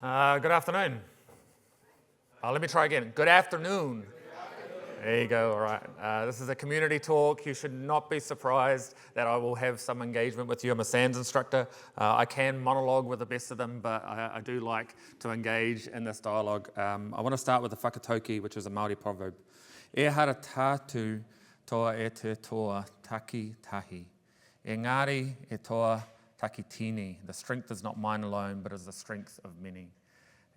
Good afternoon. Let me try again. Good afternoon. There you go, all right. This is a community talk. You should not be surprised that I will have some engagement with you. I'm a SANS instructor. I can monologue with the best of them, but I do like to engage in this dialogue. I want to start with the whakatauki, which is a Māori proverb. E hara tātu toa e te toa taki tahi. E ngāri e toa taki tini. The strength is not mine alone, but is the strength of many.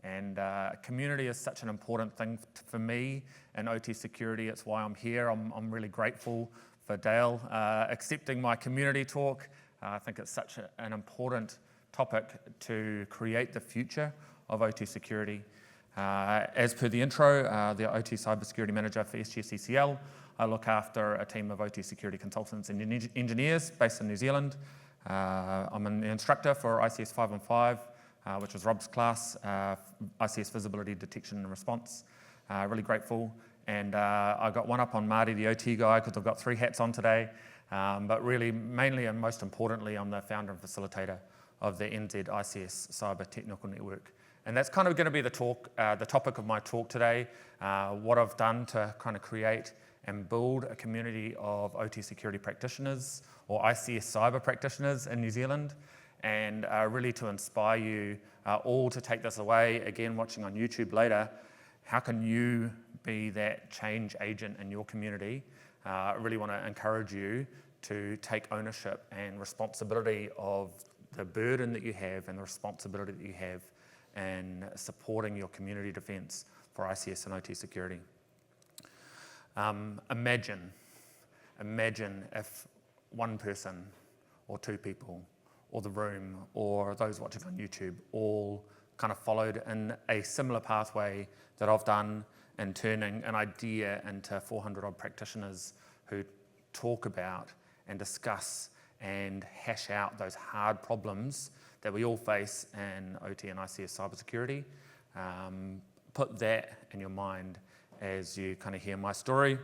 And community is such an important thing for me in OT security. It's why I'm here. I'm really grateful for Dale accepting my community talk. I think it's such an important topic to create the future of OT security. As per the intro, the OT cybersecurity manager for SGSECL. I look after a team of OT security consultants and engineers based in New Zealand. I'm an instructor for ICS 515, which was Rob's class, ICS Visibility Detection and Response. Really grateful. And I got one up on Marty, the OT guy, because I've got 3 hats on today. But really, mainly and most importantly, I'm the founder and facilitator of the NZ ICS Cyber Technical Network. And that's kind of going to be the topic of my talk today, what I've done to kind of create and build a community of OT security practitioners or ICS cyber practitioners in New Zealand, and really to inspire you all to take this away. Again, watching on YouTube later, how can you be that change agent in your community? I really want to encourage you to take ownership and responsibility of the burden that you have and the responsibility that you have in supporting your community defence for ICS and OT security. Imagine if one person or 2 people or the room or those watching on YouTube all kind of followed in a similar pathway that I've done in turning an idea into 400 odd practitioners who talk about and discuss and hash out those hard problems that we all face in OT and ICS cybersecurity. Put that in your mind as you kind of hear my story.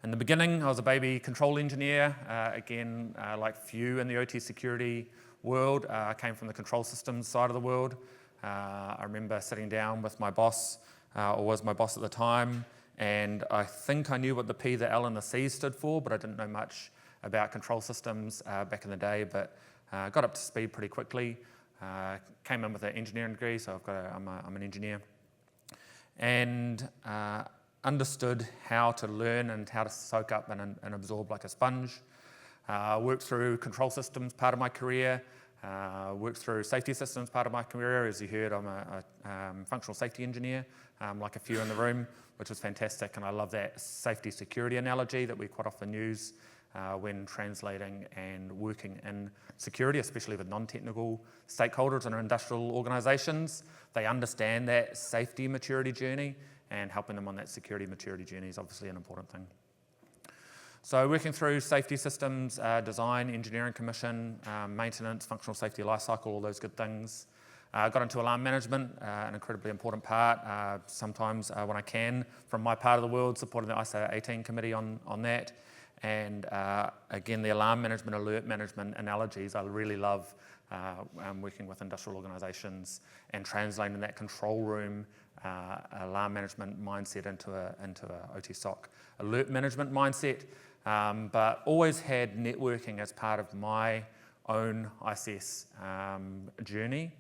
In the beginning, I was a baby control engineer. Again, like few in the OT security world, I came from the control systems side of the world. I remember sitting down with my boss, or was my boss at the time, and I think I knew what the P, the L, and the C stood for, but I didn't know much about control systems back in the day, but got up to speed pretty quickly. Came in with an engineering degree, so I'm an engineer. And understood how to learn and how to soak up and absorb like a sponge. Worked through control systems part of my career, worked through safety systems part of my career. As you heard, I'm a functional safety engineer, like a few in the room, which was fantastic, and I love that safety security analogy that we quite often use when translating and working in security, especially with non-technical stakeholders and industrial organisations. They understand that safety maturity journey, and helping them on that security maturity journey is obviously an important thing. So working through safety systems, design, engineering commission, maintenance, functional safety lifecycle, all those good things. Got into alarm management, an incredibly important part. Sometimes when I can, from my part of the world, supporting the ISO 18 committee on that. And again, the alarm management, alert management analogies, I really love working with industrial organisations and translating that control room alarm management mindset into a OT SOC alert management mindset, but always had networking as part of my own ICS journey,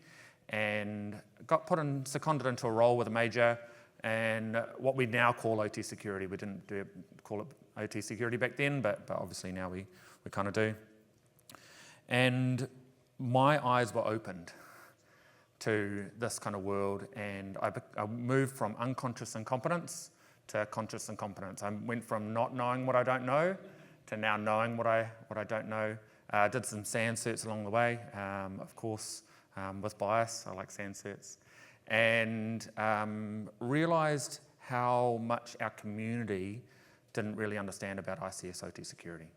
and got seconded into a role with a major and what we now call OT security. We didn't call it OT security back then, but obviously now we kind of do. And my eyes were opened to this kind of world, and I moved from unconscious incompetence to conscious incompetence. I went from not knowing what I don't know to now knowing what I don't know. Did some SANS certs along the way, of course, with bias. I like SANS certs. And realised how much our community didn't really understand about ICS OT security.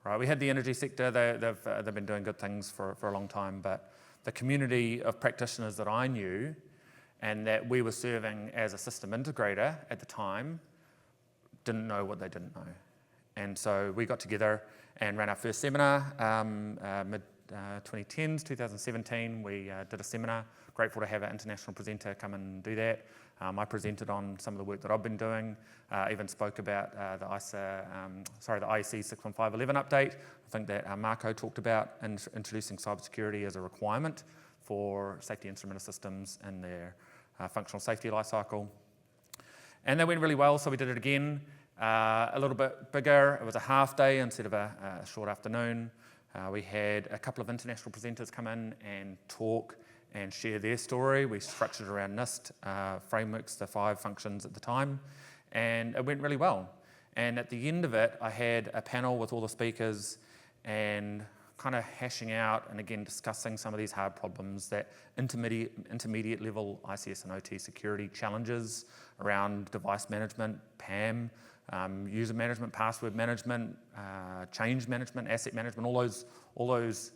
Right? We had the energy sector. They've been doing good things for a long time, but the community of practitioners that I knew and that we were serving as a system integrator at the time didn't know what they didn't know. And so we got together and ran our first seminar 2010s, 2017, we did a seminar. Grateful to have an international presenter come and do that. I presented on some of the work that I've been doing, even spoke about the IEC 61511 update. I think that Marco talked about introducing cybersecurity as a requirement for safety instrument systems in their functional safety lifecycle. And that went really well, so we did it again, a little bit bigger. It was a half day instead of a short afternoon. We had a couple of international presenters come in and talk and share their story. We structured around NIST frameworks, the 5 functions at the time, and it went really well. And at the end of it, I had a panel with all the speakers and kind of hashing out and again discussing some of these hard problems that intermediate level ICS and OT security challenges around device management, PAM, user management, password management, change management, asset management, all those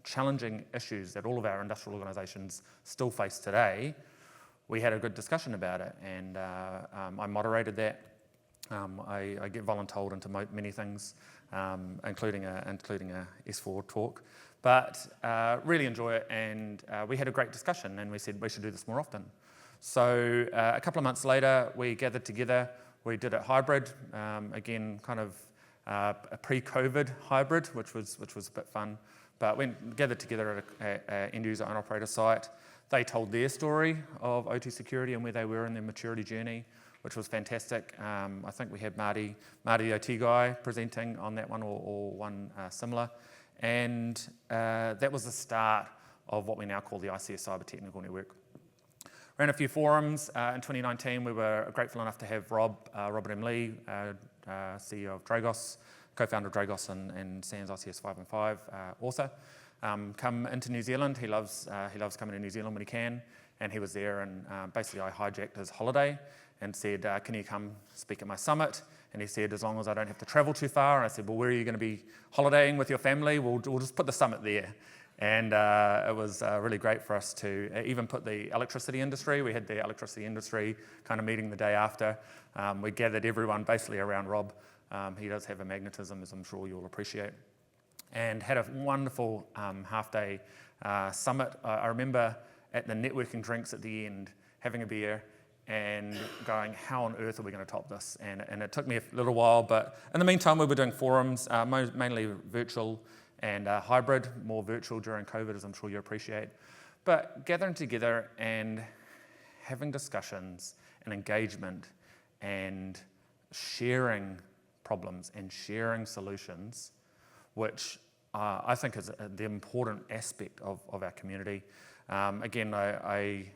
challenging issues that all of our industrial organisations still face today. We had a good discussion about it, and I moderated that. I get voluntold into many things, including a S4 talk, but really enjoy it. And we had a great discussion, and we said we should do this more often. So a couple of months later, we gathered together. We did it hybrid, again, kind of a pre-COVID hybrid, which was a bit fun. But we gathered together at an end-user owner-operator site. They told their story of OT security and where they were in their maturity journey, which was fantastic. I think we had Marty the OT guy, presenting on that one or one similar. And that was the start of what we now call the ICS Cyber Technical Network. Ran a few forums. In 2019, we were grateful enough to have Robert M. Lee, CEO of Dragos, co-founder of Dragos and SANS ICS 515 author, come into New Zealand. He loves coming to New Zealand when he can, and he was there, and basically I hijacked his holiday and said, can you come speak at my summit? And he said, as long as I don't have to travel too far. And I said, well, where are you going to be holidaying with your family? We'll just put the summit there. And it was really great for us to even put the electricity industry. We had the electricity industry kind of meeting the day after. We gathered everyone basically around Rob. He does have a magnetism, as I'm sure you'll appreciate. And had a wonderful half-day summit. I remember at the networking drinks at the end, having a beer and going, how on earth are we going to top this? And it took me a little while, but in the meantime, we were doing forums, mainly virtual and hybrid, more virtual during COVID, as I'm sure you appreciate. But gathering together and having discussions and engagement and sharing problems and sharing solutions, which I think is the important aspect of our community. Again, I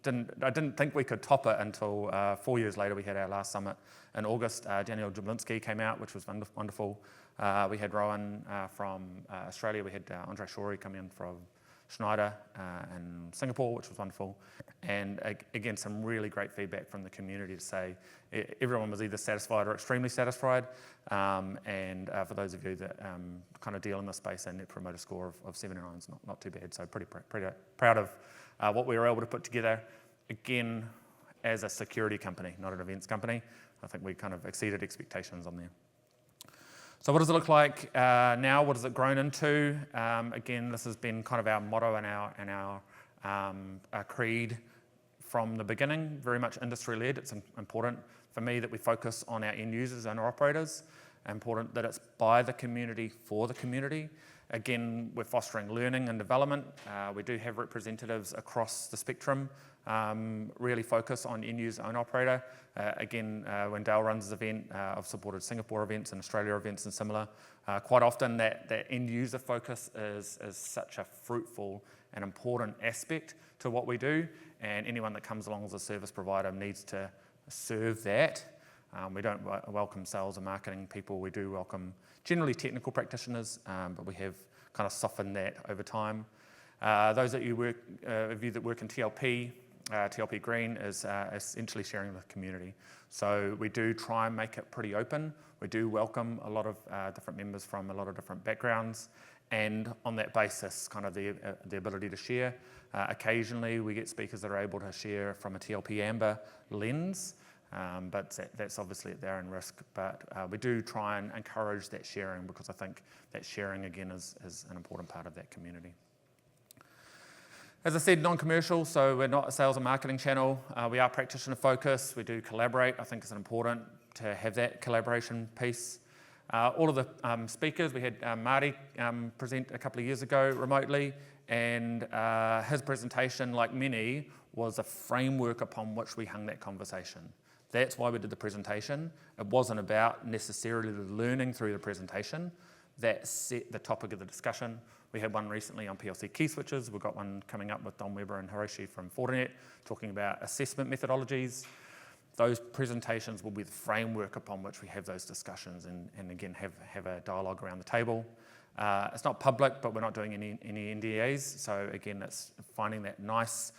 didn't think we could top it until 4 years later. We had our last summit in August. Daniel Jablinski came out, which was wonderful. We had Rowan from Australia. We had Andre Shorey come in from Schneider in Singapore, which was wonderful. And again, some really great feedback from the community to say everyone was either satisfied or extremely satisfied. And for those of you that kind of deal in the space, a net promoter score of 79 is not too bad. So pretty proud of what we were able to put together. Again, as a security company, not an events company, I think we kind of exceeded expectations on there. So what does it look like now? What has it grown into? Again, this has been kind of our motto and our creed from the beginning, very much industry-led. It's important for me that we focus on our end users and our operators. Important that it's by the community, for the community. Again, we're fostering learning and development. We do have representatives across the spectrum, really focus on end user own operator. Again, when Dale runs his event, I've supported Singapore events and Australia events and similar. Quite often that end user focus is such a fruitful and important aspect to what we do, and anyone that comes along as a service provider needs to serve that. We don't welcome sales and marketing people. We do welcome generally technical practitioners, but we have kind of softened that over time. Those of you that work in TLP, TLP Green is essentially sharing with the community. So we do try and make it pretty open. We do welcome a lot of different members from a lot of different backgrounds, and on that basis, kind of the ability to share. Occasionally we get speakers that are able to share from a TLP Amber lens. but that's obviously at their own risk. But we do try and encourage that sharing, because I think that sharing, again, is an important part of that community. As I said, non-commercial, so we're not a sales and marketing channel. We are practitioner focused. We do collaborate. I think it's important to have that collaboration piece. All of the speakers, we had Marty present a couple of years ago remotely, and his presentation, like many, was a framework upon which we hung that conversation. That's why we did the presentation. It wasn't about necessarily learning through the presentation. That set the topic of the discussion. We had one recently on PLC key switches. We've got one coming up with Don Weber and Hiroshi from Fortinet, talking about assessment methodologies. Those presentations will be the framework upon which we have those discussions and again, have a dialogue around the table. It's not public, but we're not doing any NDAs. So again, it's finding that nice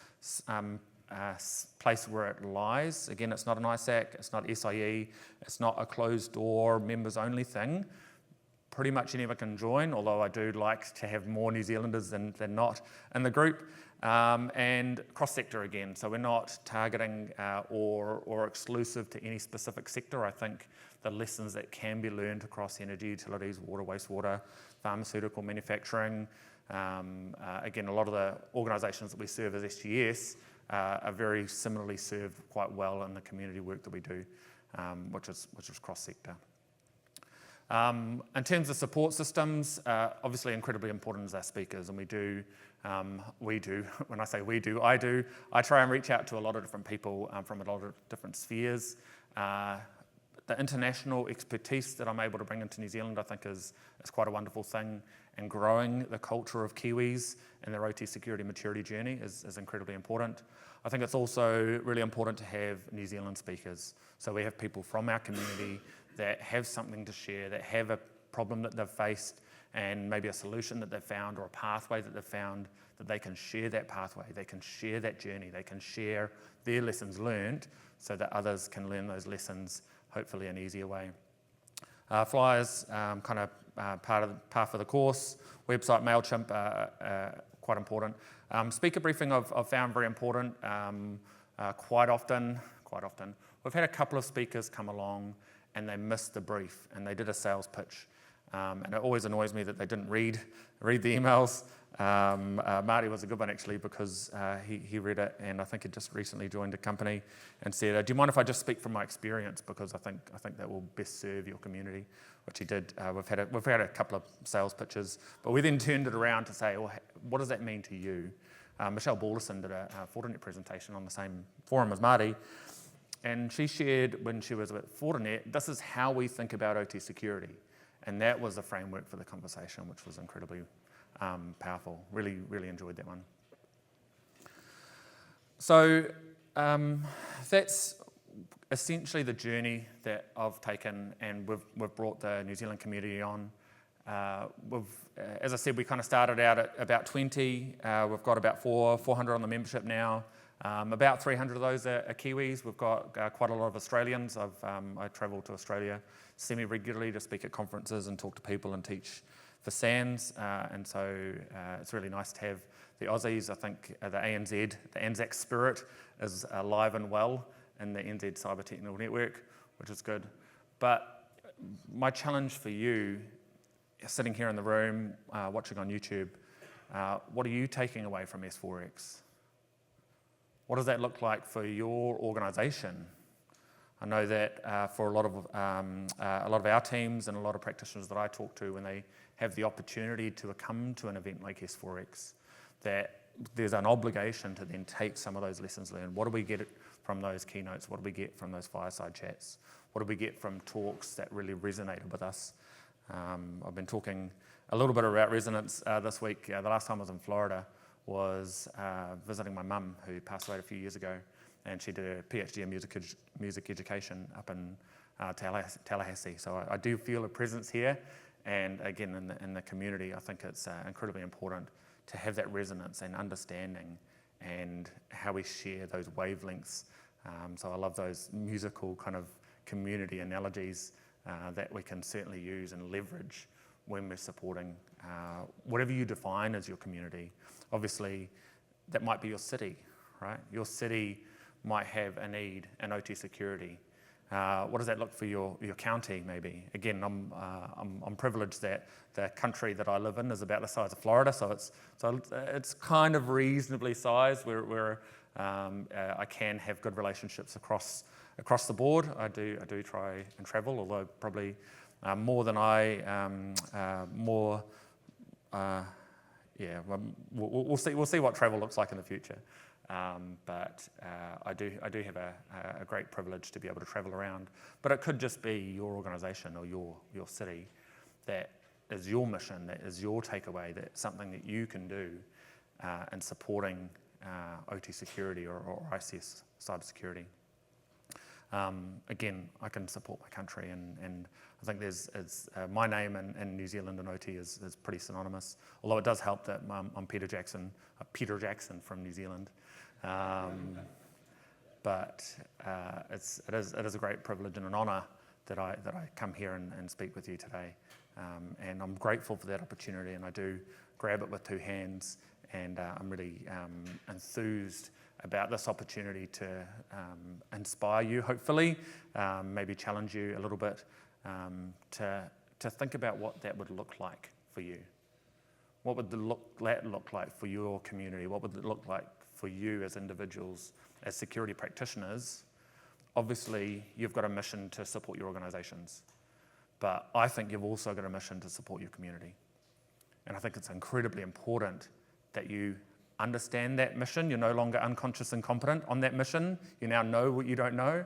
place where it lies. Again, it's not an ISAC, it's not SIE, it's not a closed door, members only thing. Pretty much anyone can join, although I do like to have more New Zealanders than not in the group. And cross-sector again, so we're not targeting or exclusive to any specific sector. I think the lessons that can be learned across energy, utilities, water, wastewater, pharmaceutical, manufacturing, again, a lot of the organisations that we serve as SGS are very similarly served quite well in the community work that we do, which is cross-sector. In terms of support systems, obviously incredibly important as our speakers, and we do, when I say we do, I try and reach out to a lot of different people from a lot of different spheres. The international expertise that I'm able to bring into New Zealand, I think is quite a wonderful thing, and growing the culture of Kiwis and their OT security maturity journey is incredibly important. I think it's also really important to have New Zealand speakers. So we have people from our community that have something to share, that have a problem that they've faced and maybe a solution that they've found or a pathway that they've found, that they can share that pathway, they can share that journey, they can share their lessons learned so that others can learn those lessons, hopefully in an easier way. Flyers, kind of part of the course, website, MailChimp, quite important. Speaker briefing I've found very important. Quite often, we've had a couple of speakers come along and they missed the brief and they did a sales pitch. And it always annoys me that they didn't read the emails. Marty was a good one actually, because he read it, and I think he just recently joined a company and said, do you mind if I just speak from my experience, because I think that will best serve your community, which he did. We've had a couple of sales pitches, but we then turned it around to say, well, what does that mean to you? Michelle Balderson did a Fortinet presentation on the same forum as Marty, and she shared when she was at Fortinet, this is how we think about OT security. And that was the framework for the conversation, which was incredibly powerful. Really, really enjoyed that one. So that's essentially the journey that I've taken, and we've brought the New Zealand community on. As I said, we kind of started out at about 20. We've got about 400 on the membership now. About 300 of those are Kiwis. We've got quite a lot of Australians. I travel to Australia semi-regularly to speak at conferences and talk to people and teach for SANS, and so it's really nice to have the Aussies. I think the ANZAC spirit is alive and well in the NZ Cyber Technical Network, which is good. But my challenge for you, sitting here in the room, watching on YouTube, what are you taking away from S4X? What does that look like for your organisation? I know that for a lot of our teams and a lot of practitioners that I talk to, when they have the opportunity to come to an event like S4X, that there's an obligation to then take some of those lessons learned. What do we get from those keynotes? What do we get from those fireside chats? What do we get from talks that really resonated with us? I've been talking a little bit about resonance this week. The last time I was in Florida was visiting my mum, who passed away a few years ago, and she did a PhD in music education up in Tallahassee. So I do feel a presence here, and again in the community, I think it's incredibly important to have that resonance and understanding, and how we share those wavelengths. So I love those musical kind of community analogies that we can certainly use and leverage when we're supporting whatever you define as your community. Obviously, that might be your city, right? Your city might have a need in OT security, What does that look for your county, maybe? Again, I'm privileged that the country that I live in is about the size of Florida, so it's kind of reasonably sized where I can have good relationships across the board. I do try and travel, although probably more than we'll see what travel looks like in the future. But I do have a great privilege to be able to travel around. But it could just be your organisation or your city that is your mission, that is your takeaway, that's something that you can do in supporting OT security or ICS cybersecurity. Again, I can support my country, and I think my name in New Zealand and OT is pretty synonymous. Although it does help that I'm Peter Jackson from New Zealand. But it is a great privilege and an honour that I come here and speak with you today. And I'm grateful for that opportunity, and I do grab it with two hands, and I'm really enthused about this opportunity to inspire you, hopefully, maybe challenge you a little bit, to think about what that would look like for you. What would that look like for your community? What would it look like for you as individuals, as security practitioners? Obviously, you've got a mission to support your organisations, but I think you've also got a mission to support your community. And I think it's incredibly important that you understand that mission. You're no longer unconscious and competent on that mission. You now know what you don't know,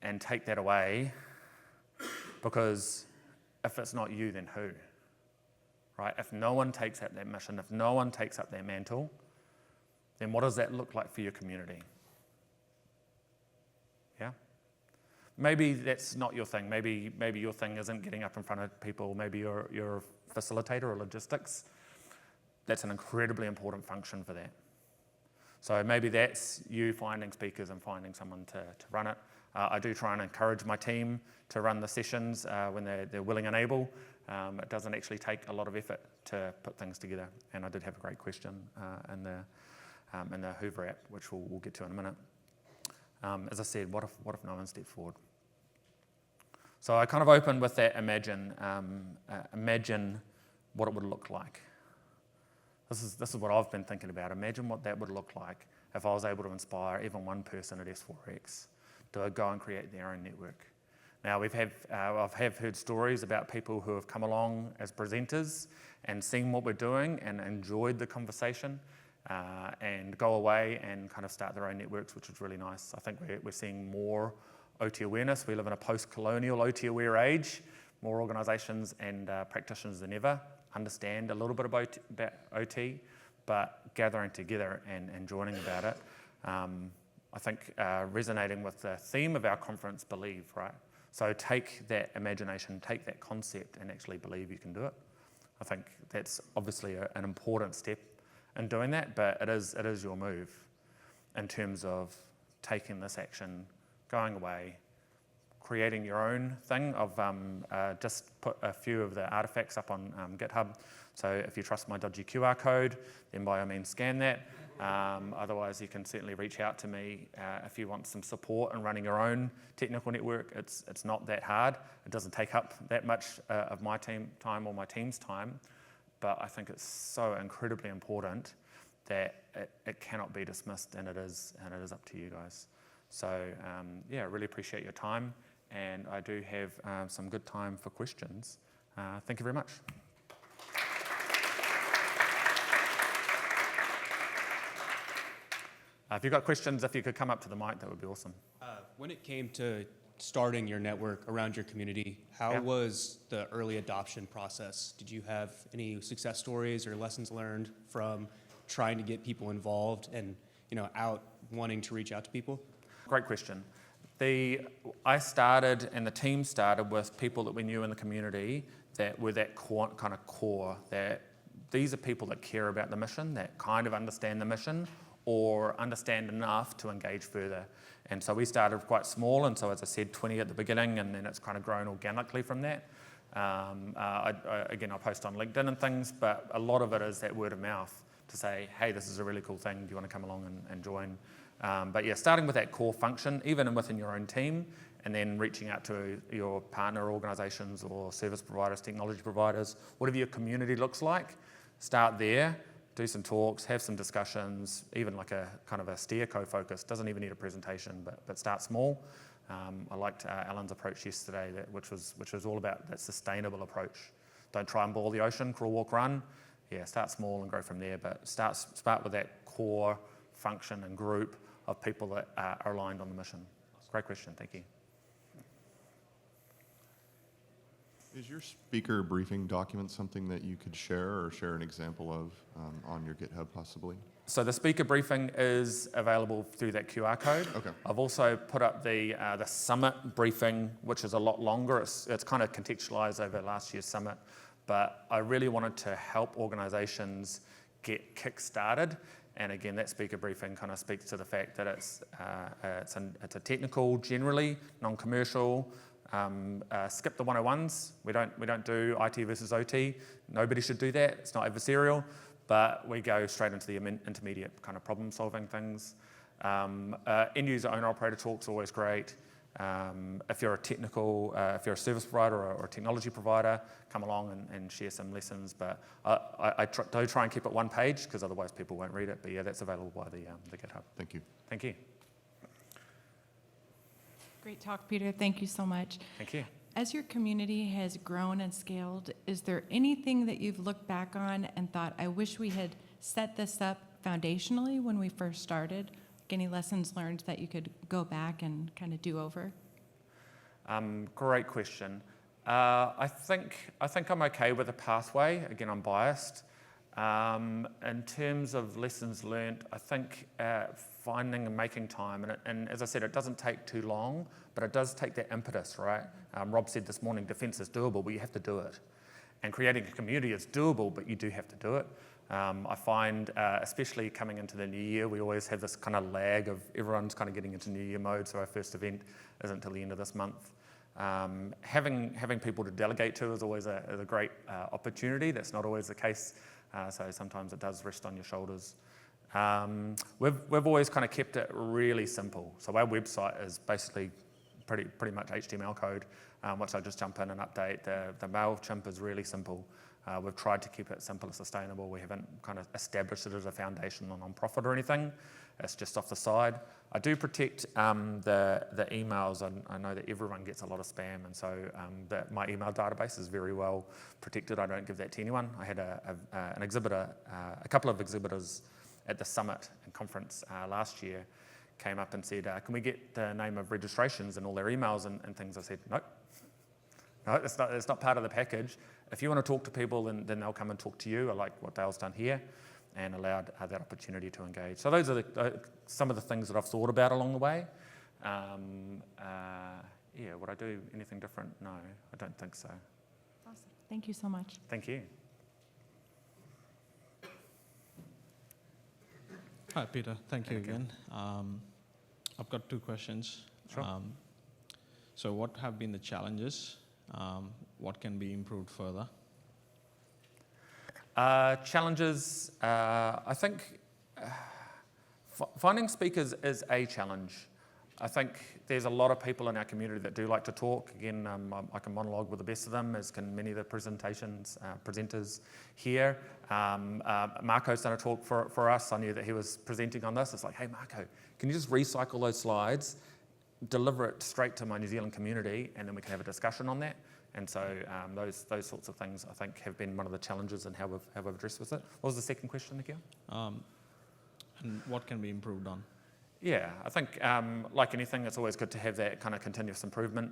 and take that away, because if it's not you, then who? Right? If no one takes up that mission, if no one takes up that mantle, then what does that look like for your community? Yeah? Maybe that's not your thing. Maybe your thing isn't getting up in front of people. Maybe you're a facilitator or logistics. That's an incredibly important function for that. So maybe that's you finding speakers and finding someone to run it. I do try and encourage my team to run the sessions when they're willing and able. It doesn't actually take a lot of effort to put things together. And I did have a great question in the Hoover app, which we'll get to in a minute. As I said, what if no one stepped forward? So I kind of opened with that imagine what it would look like. This is what I've been thinking about. Imagine what that would look like if I was able to inspire even one person at S4X to go and create their own network. Now, I've heard stories about people who have come along as presenters and seen what we're doing and enjoyed the conversation and go away and kind of start their own networks, which is really nice. I think we're seeing more OT awareness. We live in a post-colonial OT aware age. More organisations and practitioners than ever understand a little bit about OT, but gathering together and joining about it. I think resonating with the theme of our conference, believe, right? So take that imagination, take that concept and actually believe you can do it. I think that's obviously an important step in doing that, but it is your move in terms of taking this action, going away, creating your own thing. I've just put a few of the artifacts up on GitHub. So if you trust my dodgy QR code, then by all means scan that. Otherwise, you can certainly reach out to me if you want some support in running your own technical network. It's not that hard. It doesn't take up that much of my team time or my team's time. But I think it's so incredibly important that it cannot be dismissed, and it is up to you guys. So yeah, I really appreciate your time, and I do have some good time for questions. Thank you very much. If you've got questions, if you could come up to the mic, that would be awesome. When it came to starting your network around your community, how was the early adoption process? Did you have any success stories or lessons learned from trying to get people involved and out wanting to reach out to people? Great question. I started and the team started with people that we knew in the community that were that core, that these are people that care about the mission, that kind of understand the mission, or understand enough to engage further. And so we started quite small, and so as I said, 20 at the beginning, and then it's kind of grown organically from that. I post on LinkedIn and things, but a lot of it is that word of mouth to say, hey, this is a really cool thing, do you want to come along and join? But yeah, starting with that core function, even within your own team, and then reaching out to your partner organisations or service providers, technology providers, whatever your community looks like. Start there, do some talks, have some discussions, even like a kind of a steerco focus. Doesn't even need a presentation, but start small. I liked Alan's approach yesterday, which was all about that sustainable approach. Don't try and boil the ocean, crawl, walk, run. Yeah, start small and grow from there, but start with that core function and group of people that are aligned on the mission. Great question, thank you. Is your speaker briefing document something that you could share or share an example of on your GitHub possibly? So the speaker briefing is available through that QR code. Okay. I've also put up the summit briefing, which is a lot longer. It's kind of contextualized over last year's summit, but I really wanted to help organizations get kick-started. And again, that speaker briefing kind of speaks to the fact that it's a technical, generally, non-commercial. Skip the 101s. We don't do IT versus OT. Nobody should do that. It's not adversarial, but we go straight into the intermediate kind of problem-solving things. End-user owner-operator talk's always great. If you're if you're a service provider or a technology provider, come along and share some lessons. But I do try and keep it one page because otherwise people won't read it. But yeah, that's available by the GitHub. Thank you. Thank you. Great talk, Peter. Thank you so much. Thank you. As your community has grown and scaled, is there anything that you've looked back on and thought, I wish we had set this up foundationally when we first started? Any lessons learned that you could go back and kind of do over? Great question. I think I'm okay with the pathway. Again, I'm biased. In terms of lessons learned, I think finding and making time, and as I said, it doesn't take too long, but it does take that impetus, right? Rob said this morning, defence is doable, but you have to do it. And creating a community is doable, but you do have to do it. I find, especially coming into the new year, we always have this kind of lag of everyone's kind of getting into new year mode, so our first event isn't until the end of this month. Having people to delegate to is always a great opportunity. That's not always the case, so sometimes it does rest on your shoulders. We've always kind of kept it really simple. So our website is basically pretty much HTML code, which I just jump in and update. The MailChimp is really simple. We've tried to keep it simple and sustainable. We haven't kind of established it as a foundation or non-profit or anything. It's just off the side. I do protect the emails. I know that everyone gets a lot of spam, and so my email database is very well protected. I don't give that to anyone. I had an exhibitor, a couple of exhibitors at the summit and conference last year came up and said, can we get the name of registrations and all their emails and things? I said, nope. No, it's not part of the package. If you want to talk to people, then they'll come and talk to you. I like what Dale's done here and allowed that opportunity to engage. So those are some of the things that I've thought about along the way. Would I do anything different? No, I don't think so. Awesome. Thank you so much. Thank you. Hi, Peter. Thank you again. I've got two questions. Sure. So what have been the challenges? What can be improved further? Challenges, I think finding speakers is a challenge. I think there's a lot of people in our community that do like to talk. Again, I can monologue with the best of them, as can many of the presenters here. Marco's done a talk for us. I knew that he was presenting on this. It's like, hey, Marco, can you just recycle those slides, deliver it straight to my New Zealand community, and then we can have a discussion on that. And so those sorts of things, I think, have been one of the challenges in how we've addressed with it. What was the second question, Nikhil? And what can be improved on? Yeah, I think like anything, it's always good to have that kind of continuous improvement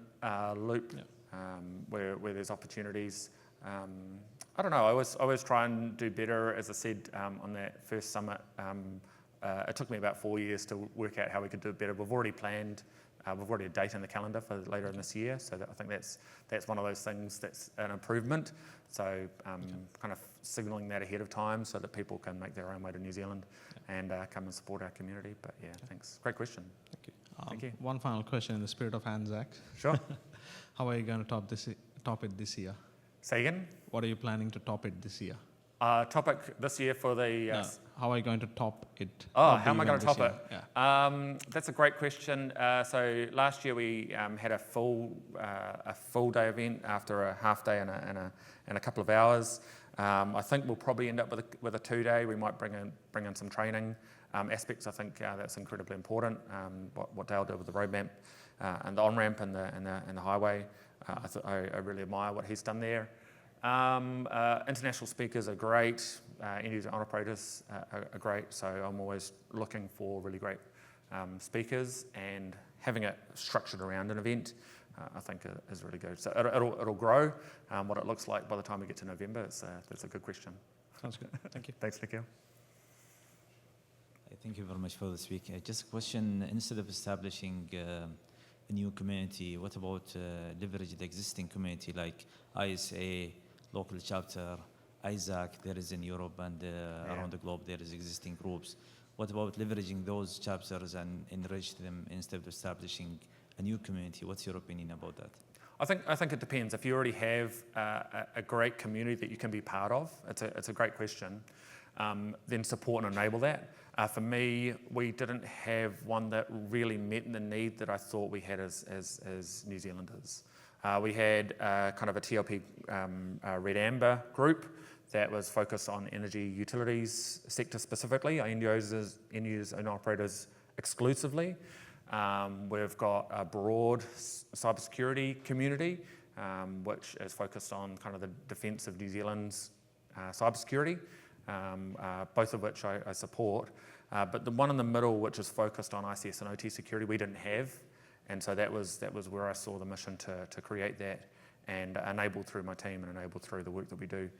loop where there's opportunities. I don't know, I always try and do better. As I said on that first summit, it took me about 4 years to work out how we could do it better. We've already planned. We've already a date in the calendar for later in this year, so I think that's one of those things that's an improvement. So kind of signalling that ahead of time so that people can make their own way to New Zealand and come and support our community. But yeah, thanks. Great question. Thank you. Thank you. One final question in the spirit of Anzac. Sure. How are you going to top it this year? Say again? What are you planning to top it this year? Topic this year for the... No, how are you going to top it? Oh, Top how the am I going event to top this it? year? Yeah. That's a great question. So last year we had a full day event after a half day and a couple of hours. I think we'll probably end up with a 2-day. We might bring in some training aspects. I think that's incredibly important. What Dale did with the roadmap and the on-ramp and the highway. I really admire what he's done there. International speakers are great. End-user operators are great. So I'm always looking for really great speakers, and having it structured around an event, I think is really good. So it'll grow. What it looks like by the time we get to November, that's a good question. Sounds good. Thank you. Thanks, Nikhil. Thank you very much for the speak. Just a question, instead of establishing a new community, what about leverage the existing community like ISA, local chapter, ISAC, there is in Europe and around the globe, there is existing groups. What about leveraging those chapters and enrich them instead of establishing a new community? What's your opinion about that? I think it depends. If you already have a great community that you can be part of, it's a great question, then support and enable that. For me, we didn't have one that really met the need that I thought we had as New Zealanders. We had kind of a TLP Red Amber group that was focused on energy utilities sector specifically, end users and operators exclusively. We've got a broad cybersecurity community, which is focused on kind of the defence of New Zealand's cybersecurity, both of which I support. But the one in the middle, which is focused on ICS and OT security, we didn't have. And so that was where I saw the mission to create that, and enabled through my team and enabled through the work that we do,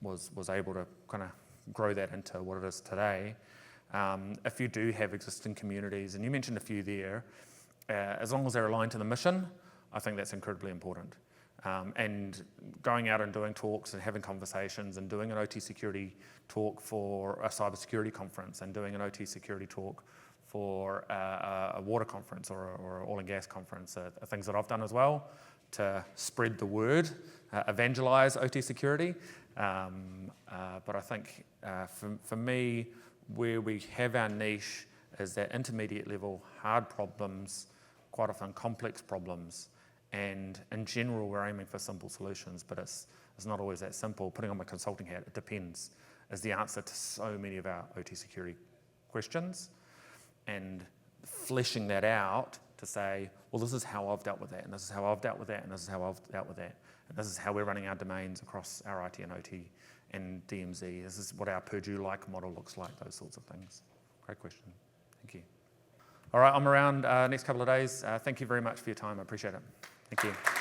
was able to kind of grow that into what it is today. If you do have existing communities, and you mentioned a few there, as long as they're aligned to the mission, I think that's incredibly important. And going out and doing talks and having conversations and doing an OT security talk for a cybersecurity conference and doing an OT security talk for a water conference or an oil and gas conference are things that I've done as well to spread the word, evangelize OT security. But I think for me, where we have our niche is that intermediate level, hard problems, quite often complex problems, and in general we're aiming for simple solutions, but it's not always that simple. Putting on my consulting hat, it depends, is the answer to so many of our OT security questions, and fleshing that out to say, well, this is how I've dealt with that, and this is how I've dealt with that, and this is how I've dealt with that, and this is how we're running our domains across our IT and OT and DMZ. This is what our Purdue-like model looks like, those sorts of things. Great question. Thank you. All right, I'm around next couple of days. Thank you very much for your time. I appreciate it. Thank you.